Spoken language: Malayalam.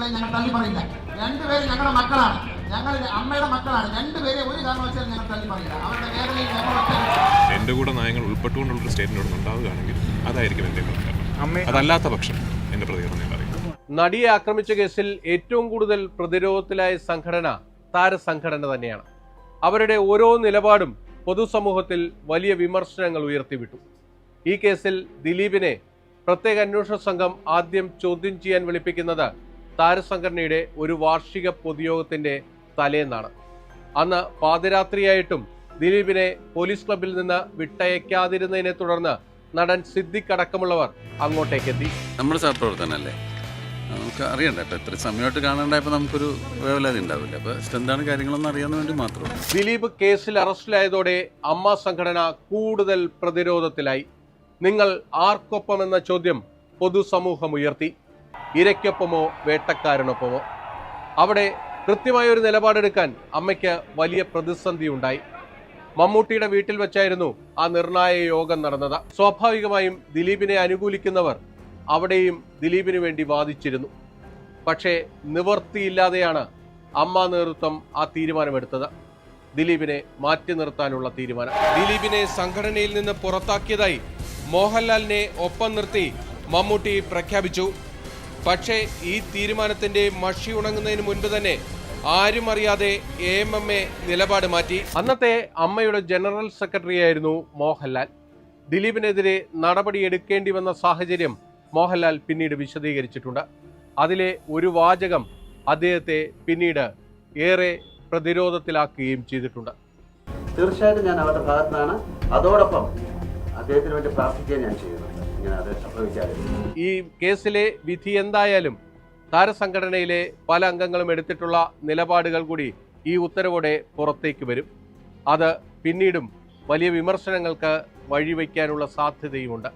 കാരണവശാലും ഞങ്ങൾ തള്ളി പറയില്ല. രണ്ടുപേരും ഞങ്ങളുടെ മക്കളാണ്, ഞങ്ങൾ അമ്മയുടെ മക്കളാണ്. രണ്ടുപേരെ ഒരു കാരണവശാലും ഞങ്ങൾ തള്ളി പറയില്ല. അവരുടെ വേദനയിൽ ഞങ്ങൾ എന്റെ കൂടെ നയങ്ങൾ ഉൾപ്പെട്ടുകൊണ്ടുള്ളൊരു സ്റ്റേറ്റ്മെന്റ് ഉണ്ടാവുകയാണെങ്കിൽ അതായിരിക്കും എന്റെ പ്രതികരണം. അതല്ലാത്ത പക്ഷം എന്റെ പ്രതികരണം ഞാൻ പറയും. നടിയെ ആക്രമിച്ച കേസിൽ ഏറ്റവും കൂടുതൽ പ്രതിരോധത്തിലായ സംഘടന താരസംഘടന തന്നെയാണ്. അവരുടെ ഓരോ നിലപാടും പൊതുസമൂഹത്തിൽ വലിയ വിമർശനങ്ങൾ ഉയർത്തിവിട്ടു. ഈ കേസിൽ ദിലീപിനെ പ്രത്യേക അന്വേഷണ സംഘം ആദ്യം ചോദ്യം ചെയ്യാൻ വിളിപ്പിക്കുന്നത് താരസംഘടനയുടെ ഒരു വാർഷിക പൊതുയോഗത്തിന്റെ തലേന്നാണ്. അന്ന് പാതിരാത്രിയായിട്ടും ദിലീപിനെ പോലീസ് ക്ലബിൽ നിന്ന് വിട്ടയക്കാതിരുന്നതിനെ തുടർന്ന് നടൻ സിദ്ദിഖ് അടക്കമുള്ളവർ അങ്ങോട്ടേക്കെത്തി. നമ്മുടെ സഹപ്രവർത്തനല്ലേ, നമുക്ക് അറിയണ്ട. ഇപ്പം എത്ര സമയമായിട്ട് കാണാണ്ടായപ്പോൾ നമുക്കൊരു വേവലാതി ഉണ്ടാവില്ല. അപ്പോൾ എന്താണ് കാര്യങ്ങളൊന്നും അറിയാൻ വേണ്ടി മാത്രം. ദിലീപ് കേസിൽ അറസ്റ്റിലായതോടെ അമ്മ സംഘടന കൂടുതൽ പ്രതിരോധത്തിലായി. നിങ്ങൾ ആർക്കൊപ്പം എന്ന ചോദ്യം പൊതുസമൂഹം ഉയർത്തി. ഇരയ്ക്കൊപ്പമോ വേട്ടക്കാരനൊപ്പമോ? അവിടെ കൃത്യമായ ഒരു നിലപാടെടുക്കാൻ അമ്മയ്ക്ക് വലിയ പ്രതിസന്ധി ഉണ്ടായി. മമ്മൂട്ടിയുടെ വീട്ടിൽ വെച്ചായിരുന്നു ആ നിർണായക യോഗം നടന്നത്. സ്വാഭാവികമായും ദിലീപിനെ അനുകൂലിക്കുന്നവർ അവിടെയും ദിലീപിന് വേണ്ടി വാദിച്ചിരുന്നു. പക്ഷേ നിവൃത്തിയില്ലാതെയാണ് അമ്മ നേതൃത്വം ആ തീരുമാനമെടുത്തത്, ദിലീപിനെ മാറ്റി നിർത്താനുള്ള തീരുമാനം. ദിലീപിനെ സംഘടനയിൽ നിന്ന് പുറത്താക്കിയതായി മോഹൻലാലിനെ ഒപ്പം നിർത്തി മമ്മൂട്ടി പ്രഖ്യാപിച്ചു. പക്ഷേ ഈ തീരുമാനത്തിന്റെ മഷി ഉണങ്ങുന്നതിന് മുൻപ് തന്നെ ആരും അറിയാതെ AMMA നിലപാട് മാറ്റി. അന്നത്തെ അമ്മയുടെ ജനറൽ സെക്രട്ടറിയായിരുന്നു മോഹൻലാൽ. ദിലീപിനെതിരെ നടപടിയെടുക്കേണ്ടി വന്ന സാഹചര്യം മോഹൻലാൽ പിന്നീട് വിശദീകരിച്ചിട്ടുണ്ട്. അതിലെ ഒരു വാചകം അദ്ദേഹത്തെ പിന്നീട് ഏറെ പ്രതിരോധത്തിലാക്കുകയും ചെയ്തിട്ടുണ്ട്. തീർച്ചയായിട്ടും ഞാൻ അവരുടെ ഭാഗത്താണ്, അതോടൊപ്പം അദ്ദേഹത്തിന് വേണ്ടി പ്രാർത്ഥിക്കുകയും ഞാൻ ചെയ്യുന്നുണ്ട്. ഇങ്ങനെ അത് സംഭവിക്കാതെ ഈ കേസിലെ വിധി എന്തായാലും താരസംഘടനയിലെ പല അംഗങ്ങളും എടുത്തിട്ടുള്ള നിലപാടുകൾ കൂടി ഈ ഉത്തരവോടെ പുറത്തേക്ക് വരും. അത് പിന്നീടും വലിയ വിമർശനങ്ങൾക്ക് വഴിവെക്കാനുള്ള സാധ്യതയുമുണ്ട്.